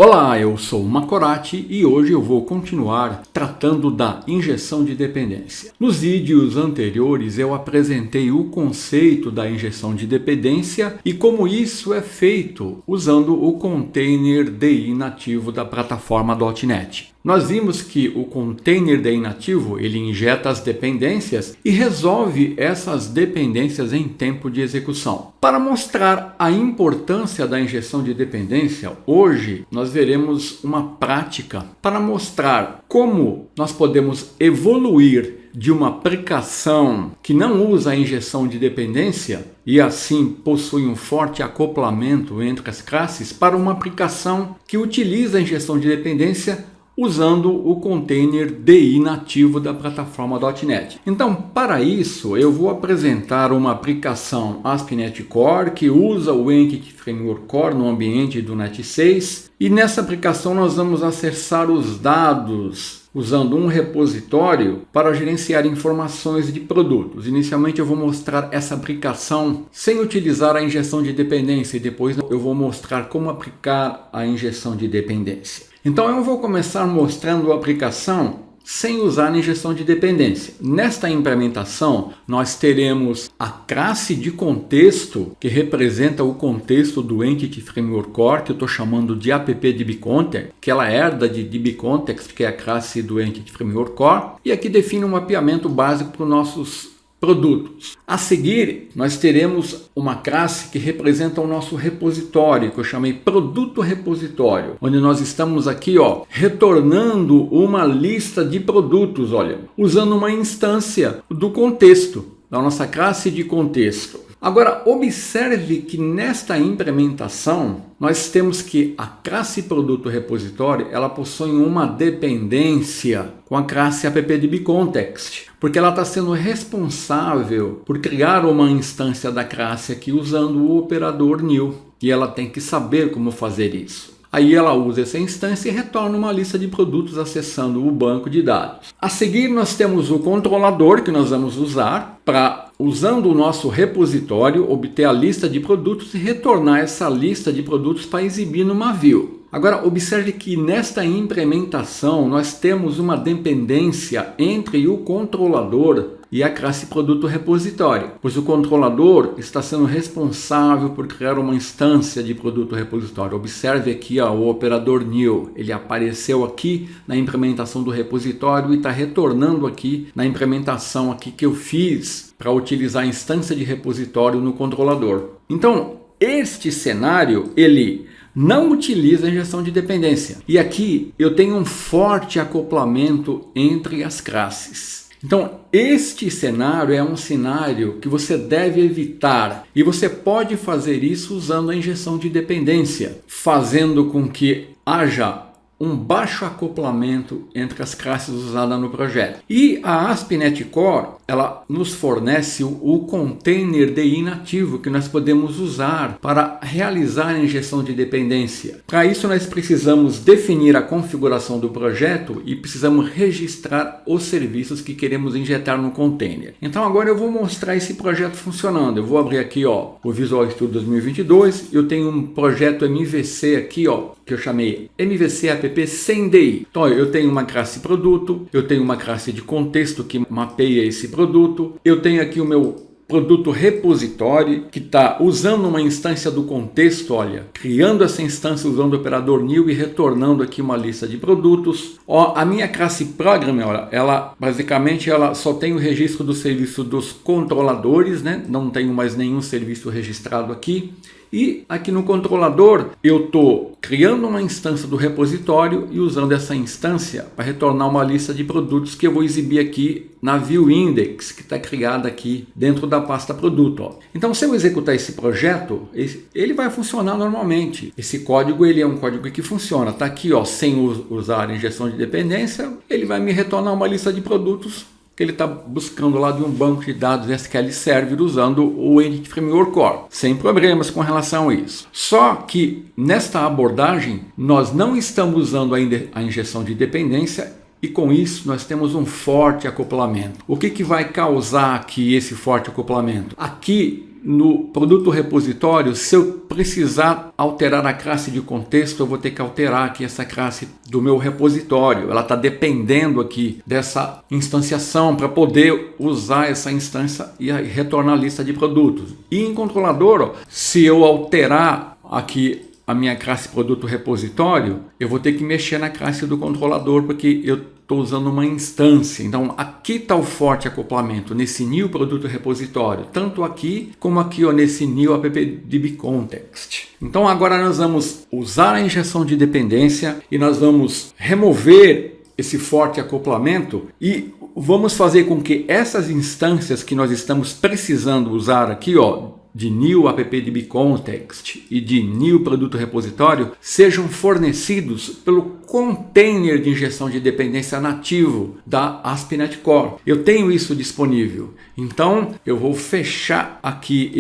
Olá, eu sou o Macorati e hoje eu vou continuar tratando da injeção de dependência. Nos vídeos anteriores eu apresentei o conceito da injeção de dependência e como isso é feito usando o container DI nativo da plataforma .NET. Nós vimos que o container DI nativo ele injeta as dependências e resolve essas dependências em tempo de execução. Para mostrar a importância da injeção de dependência, hoje nós veremos uma prática para mostrar como nós podemos evoluir de uma aplicação que não usa a injeção de dependência e assim possui um forte acoplamento entre as classes para uma aplicação que utiliza a injeção de dependência usando o container DI nativo da plataforma .NET. Então, para isso, eu vou apresentar uma aplicação ASP.NET Core que usa o Entity Framework Core no ambiente do Net 6 e nessa aplicação nós vamos acessar os dados usando um repositório para gerenciar informações de produtos. Inicialmente eu vou mostrar essa aplicação sem utilizar a injeção de dependência e depois eu vou mostrar como aplicar a injeção de dependência. Então eu vou começar mostrando a aplicação sem usar a injeção de dependência. Nesta implementação, nós teremos a classe de contexto, que representa o contexto do Entity Framework Core, que eu estou chamando de AppDBContext, que ela herda de DBContext, que é a classe do Entity Framework Core, e aqui define um mapeamento básico para os nossos produtos. A seguir, nós teremos uma classe que representa o nosso repositório, que eu chamei produto repositório, onde nós estamos aqui, retornando uma lista de produtos, usando uma instância do contexto, da nossa classe de contexto. Agora, observe que nesta implementação, nós temos que a classe produto repositório, ela possui uma dependência com a classe AppDBContext, porque ela está sendo responsável por criar uma instância da classe aqui usando o operador new, e ela tem que saber como fazer isso. Aí ela usa essa instância e retorna uma lista de produtos acessando o banco de dados. A seguir nós temos o controlador que nós vamos usar para, usando o nosso repositório, obter a lista de produtos e retornar essa lista de produtos para exibir numa view. Agora observe que nesta implementação nós temos uma dependência entre o controlador e a classe produto repositório, pois o controlador está sendo responsável por criar uma instância de produto repositório. Observe aqui o operador new, ele apareceu aqui na implementação do repositório e está retornando aqui na implementação aqui que eu fiz para utilizar a instância de repositório no controlador. Então, este cenário, ele não utiliza a injeção de dependência. E aqui eu tenho um forte acoplamento entre as classes. Então, este cenário é um cenário que você deve evitar. E você pode fazer isso usando a injeção de dependência, fazendo com que haja um baixo acoplamento entre as classes usadas no projeto. E a ASP.NET Core, ela nos fornece o container DI nativo que nós podemos usar para realizar a injeção de dependência. Para isso nós precisamos definir a configuração do projeto e precisamos registrar os serviços que queremos injetar no container. Então agora eu vou mostrar esse projeto funcionando. Eu vou abrir aqui o Visual Studio 2022. Eu tenho um projeto MVC aqui, que eu chamei MVC App sem DI. Então eu tenho uma classe produto, eu tenho uma classe de contexto que mapeia esse produto, eu tenho aqui o meu produto repositório que está usando uma instância do contexto, criando essa instância usando o operador new e retornando aqui uma lista de produtos. A minha classe program, ela basicamente só tem o registro do serviço dos controladores, não tenho mais nenhum serviço registrado aqui. E aqui no controlador eu estou criando uma instância do repositório e usando essa instância para retornar uma lista de produtos que eu vou exibir aqui na view index que está criada aqui dentro da pasta produto. Então se eu executar esse projeto, ele vai funcionar normalmente. Esse código ele é um código que funciona. Está aqui sem usar a injeção de dependência, ele vai me retornar uma lista de produtos que ele está buscando lá de um banco de dados SQL Server usando o Entity Framework Core, sem problemas com relação a isso. Só que nesta abordagem nós não estamos usando ainda a injeção de dependência e com isso nós temos um forte acoplamento. O que vai causar aqui esse forte acoplamento? Aqui no produto repositório, se eu precisar alterar a classe de contexto, eu vou ter que alterar aqui essa classe do meu repositório. Ela está dependendo aqui dessa instanciação para poder usar essa instância e retornar a lista de produtos. E em controlador, ó, se eu alterar aqui a minha classe produto repositório, eu vou ter que mexer na classe do controlador, porque eu estou usando uma instância. Então aqui está o forte acoplamento nesse new produto repositório, tanto aqui como aqui, ó, nesse new appdb-context. Então agora nós vamos usar a injeção de dependência e nós vamos remover esse forte acoplamento e vamos fazer com que essas instâncias que nós estamos precisando usar aqui, ó, de new appdb-context e de new produto repositório, sejam fornecidos pelo container de injeção de dependência nativo da ASP.NET Core. Eu tenho isso disponível. Então eu vou fechar aqui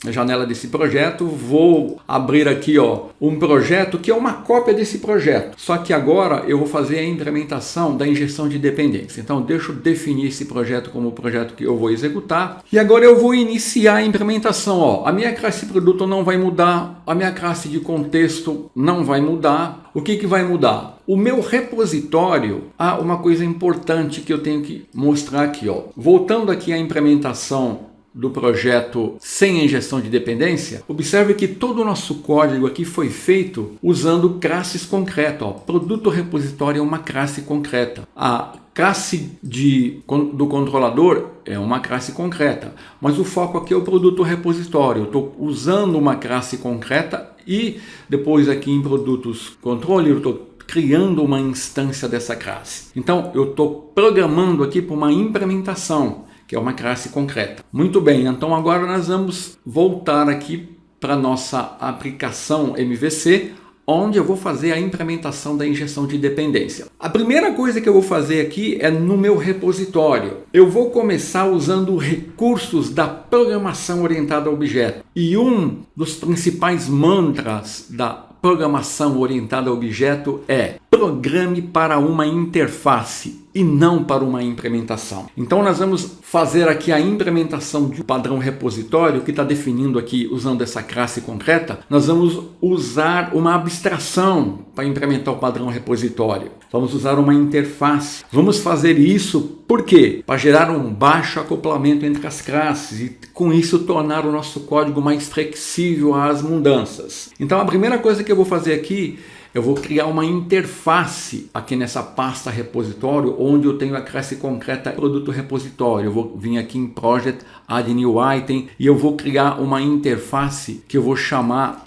a janela desse projeto, vou abrir aqui, ó, um projeto que é uma cópia desse projeto, só que agora eu vou fazer a implementação da injeção de dependência. Então deixa eu definir esse projeto como o projeto que eu vou executar e agora eu vou iniciar a implementação. Ó, a minha classe produto não vai mudar, a minha classe de contexto não vai mudar. O que vai mudar? O meu repositório, uma coisa importante que eu tenho que mostrar aqui, ó. Voltando aqui à implementação do projeto sem injeção de dependência, observe que todo o nosso código aqui foi feito usando classes concretas. Ó. Produto repositório é uma classe concreta. A classe do controlador é uma classe concreta, mas o foco aqui é o produto repositório. Eu estou usando uma classe concreta e depois aqui em produtos controle eu estou criando uma instância dessa classe. Então eu estou programando aqui para uma implementação, que é uma classe concreta. Muito bem, então agora nós vamos voltar aqui para a nossa aplicação MVC, onde eu vou fazer a implementação da injeção de dependência. A primeira coisa que eu vou fazer aqui é no meu repositório. Eu vou começar usando recursos da programação orientada a objeto. E um dos principais mantras da programação orientada a objeto é: programe para uma interface e não para uma implementação. Então nós vamos fazer aqui a implementação de um padrão repositório que está definindo aqui, usando essa classe concreta, nós vamos usar uma abstração para implementar o padrão repositório. Vamos usar uma interface. Vamos fazer isso por quê? Para gerar um baixo acoplamento entre as classes e com isso tornar o nosso código mais flexível às mudanças. Então a primeira coisa que eu vou fazer aqui, eu vou criar uma interface aqui nessa pasta repositório, onde eu tenho a classe concreta produto repositório. Eu vou vir aqui em Project, Add New Item, e eu vou criar uma interface que eu vou chamar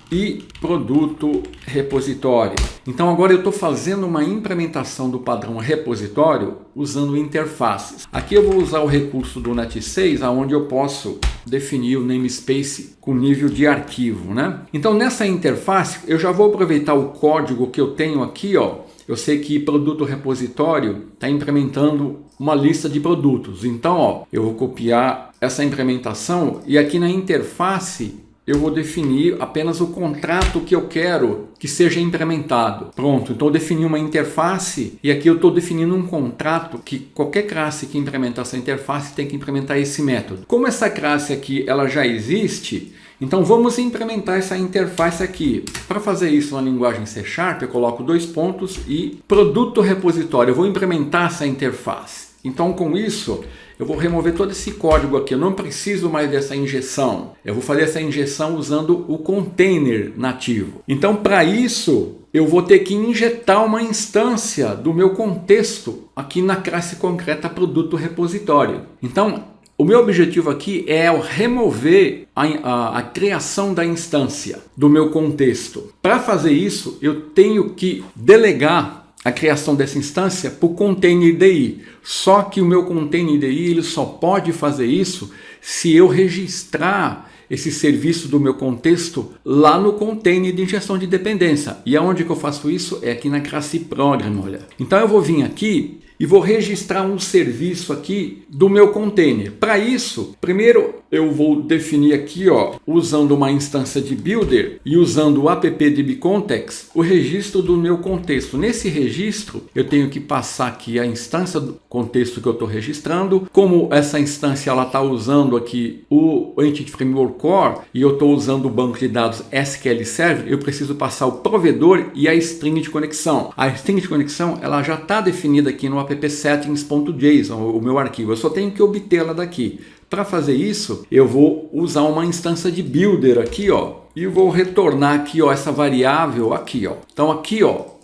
produto repositório. Então agora eu estou fazendo uma implementação do padrão repositório usando interfaces. Aqui eu vou usar o recurso do Net6, onde eu posso definir o namespace com nível de arquivo, né? Então nessa interface eu já vou aproveitar o código que eu tenho aqui, ó. Eu sei que produto repositório está implementando uma lista de produtos. Então, ó, eu vou copiar essa implementação e aqui na interface eu vou definir apenas o contrato que eu quero que seja implementado. Pronto, então eu defini uma interface e aqui eu estou definindo um contrato que qualquer classe que implementar essa interface tem que implementar esse método. Como essa classe aqui ela já existe, então vamos implementar essa interface aqui. Para fazer isso na linguagem C#, eu coloco 2 pontos e produto repositório. Eu vou implementar essa interface. Então com isso eu vou remover todo esse código aqui. Eu não preciso mais dessa injeção. Eu vou fazer essa injeção usando o container nativo. Então para isso eu vou ter que injetar uma instância do meu contexto aqui na classe concreta produto repositório. Então o meu objetivo aqui é remover a criação da instância do meu contexto. Para fazer isso, eu tenho que delegar a criação dessa instância para o container IDE. Só que o meu container IDE ele só pode fazer isso se eu registrar esse serviço do meu contexto lá no container de injeção de dependência. E aonde que eu faço isso? É aqui na classe program, olha. Então eu vou vir aqui e vou registrar um serviço aqui do meu container. Para isso, primeiro eu vou definir aqui, usando uma instância de builder e usando o appdbcontext, o registro do meu contexto. Nesse registro, eu tenho que passar aqui a instância do contexto que eu estou registrando. Como essa instância ela está usando aqui o Entity Framework Core e eu estou usando o banco de dados SQL Server, eu preciso passar o provedor e a string de conexão. A string de conexão ela já está definida aqui no appsettings.json, o meu arquivo. Eu só tenho que obtê-la daqui. Para fazer isso, eu vou usar uma instância de builder aqui, e vou retornar aqui, essa variável aqui, Então aqui,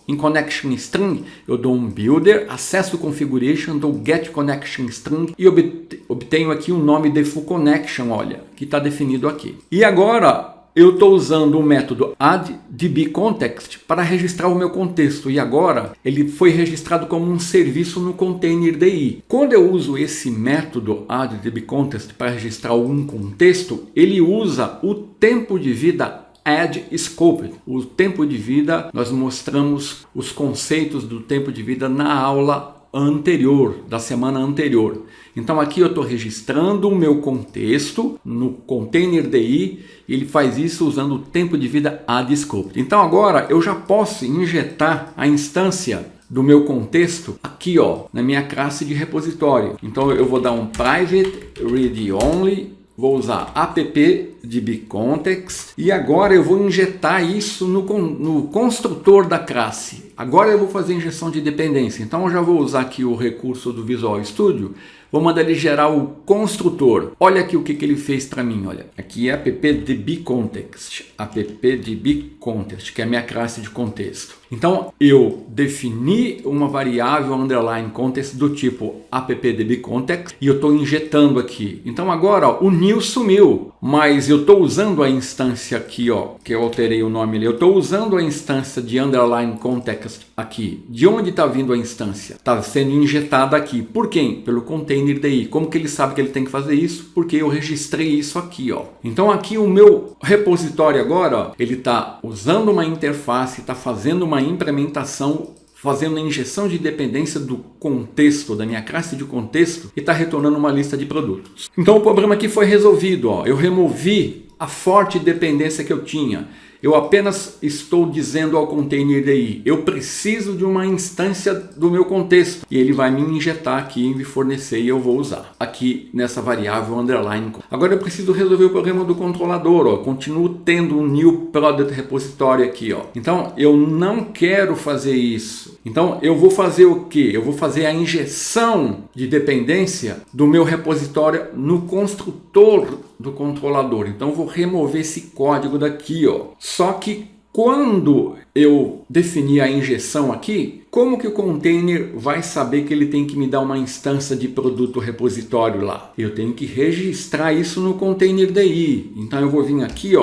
em connection string, eu dou um builder, acesso configuration, dou get connection string e obtenho aqui o nome default connection, olha, que está definido aqui. E agora eu estou usando o método addDBContext para registrar o meu contexto. E agora ele foi registrado como um serviço no containerd. Quando eu uso esse método addDBContext para registrar um contexto, ele usa o tempo de vida addScoped. O tempo de vida, nós mostramos os conceitos do tempo de vida na aula anterior, da semana anterior. Então aqui eu estou registrando o meu contexto no containerd e ele faz isso usando o tempo de vida addScoped. Então agora eu já posso injetar a instância do meu contexto aqui, na minha classe de repositório. Então eu vou dar um private read only, vou usar appdbcontext e agora eu vou injetar isso no construtor da classe. Agora eu vou fazer injeção de dependência. Então eu já vou usar aqui o recurso do Visual Studio. Vou mandar ele gerar o construtor. Olha aqui o que ele fez para mim. Olha, aqui é appdbcontext, que é a minha classe de contexto. Então eu defini uma variável underline context do tipo appdbcontext e eu estou injetando aqui. Então agora o new sumiu, mas eu estou usando a instância aqui, que eu alterei o nome ali. Eu estou usando a instância de underline context aqui. De onde está vindo a instância? Está sendo injetada aqui. Por quem? Pelo containerd. Como que ele sabe que ele tem que fazer isso? Porque eu registrei isso aqui, Então aqui o meu repositório agora, ele está usando uma interface, está fazendo uma implementação, fazendo a injeção de dependência do contexto, da minha classe de contexto, e está retornando uma lista de produtos. Então o problema aqui foi resolvido, Eu removi a forte dependência que eu tinha. Eu apenas estou dizendo ao containerd, eu preciso de uma instância do meu contexto. E ele vai me injetar aqui e me fornecer e eu vou usar. Aqui nessa variável underline. Agora eu preciso resolver o problema do controlador. Continuo tendo um new product repository aqui. Então eu não quero fazer isso. Então eu vou fazer o quê? Eu vou fazer a injeção de dependência do meu repositório no construtor do controlador. Então eu vou remover esse código daqui, Só que quando eu definir a injeção aqui, como que o container vai saber que ele tem que me dar uma instância de produto repositório lá? Eu tenho que registrar isso no containerd. Então eu vou vir aqui,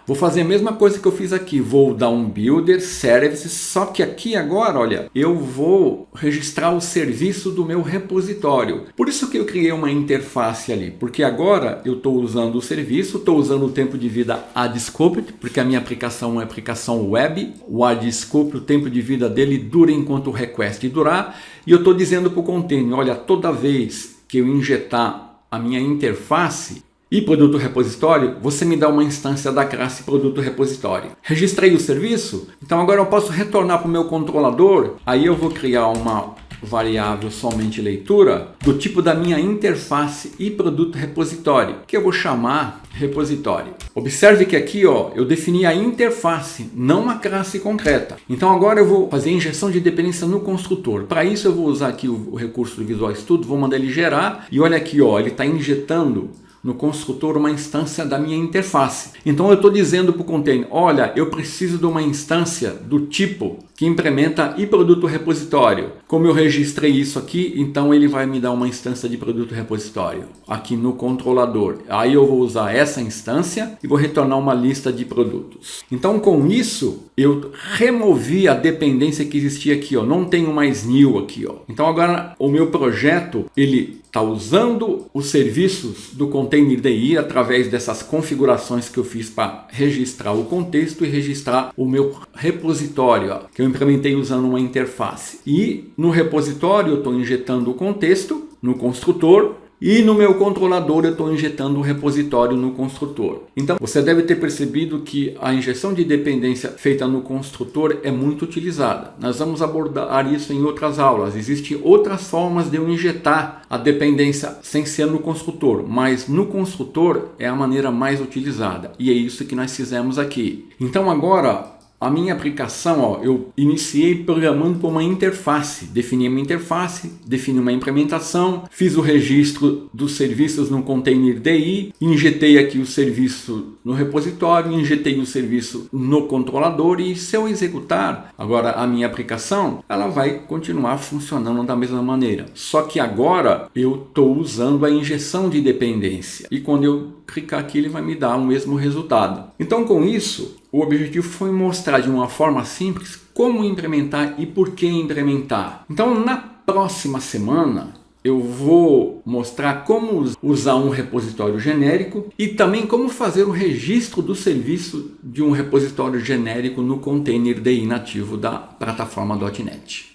vou fazer a mesma coisa que eu fiz aqui. Vou dar um builder service, só que aqui agora, olha, eu vou registrar o serviço do meu repositório. Por isso que eu criei uma interface ali, porque agora eu estou usando o serviço, estou usando o tempo de vida addScoped, porque a minha aplicação é uma aplicação web. O addScoped, o tempo de vida dele dura enquanto o request durar, e eu estou dizendo para o container, olha, toda vez que eu injetar a minha interface e produto repositório, você me dá uma instância da classe produto repositório. Registrei o serviço, então agora eu posso retornar para o meu controlador, aí eu vou criar uma variável somente leitura do tipo da minha interface e produto repositório, que eu vou chamar repositório. Observe que aqui, eu defini a interface, não uma classe concreta. Então agora eu vou fazer injeção de dependência no construtor. Para isso eu vou usar aqui o recurso do Visual Studio, vou mandar ele gerar, e olha aqui, ele está injetando no construtor uma instância da minha interface. Então eu estou dizendo para o container, olha, eu preciso de uma instância do tipo que implementa e produto repositório. Como eu registrei isso aqui, então ele vai me dar uma instância de produto repositório aqui no controlador. Aí eu vou usar essa instância e vou retornar uma lista de produtos. Então com isso eu removi a dependência que existia aqui, não tenho mais new aqui, Então agora o meu projeto, ele está usando os serviços do containerd através dessas configurações que eu fiz para registrar o contexto e registrar o meu repositório, que eu implementei usando uma interface. E no repositório eu estou injetando o contexto no construtor, e no meu controlador eu estou injetando o repositório no construtor. Então você deve ter percebido que a injeção de dependência feita no construtor é muito utilizada. Nós vamos abordar isso em outras aulas. Existem outras formas de eu injetar a dependência sem ser no construtor, mas no construtor é a maneira mais utilizada. E é isso que nós fizemos aqui. Então agora, a minha aplicação, eu iniciei programando por uma interface, defini uma interface, defini uma implementação, fiz o registro dos serviços no container DI, injetei aqui o serviço no repositório, injetei o serviço no controlador e se eu executar agora a minha aplicação, ela vai continuar funcionando da mesma maneira. Só que agora eu estou usando a injeção de dependência e quando eu clicar aqui ele vai me dar o mesmo resultado. Então com isso, o objetivo foi mostrar de uma forma simples como implementar e por que implementar. Então na próxima semana eu vou mostrar como usar um repositório genérico e também como fazer o registro do serviço de um repositório genérico no container DI nativo da plataforma .NET.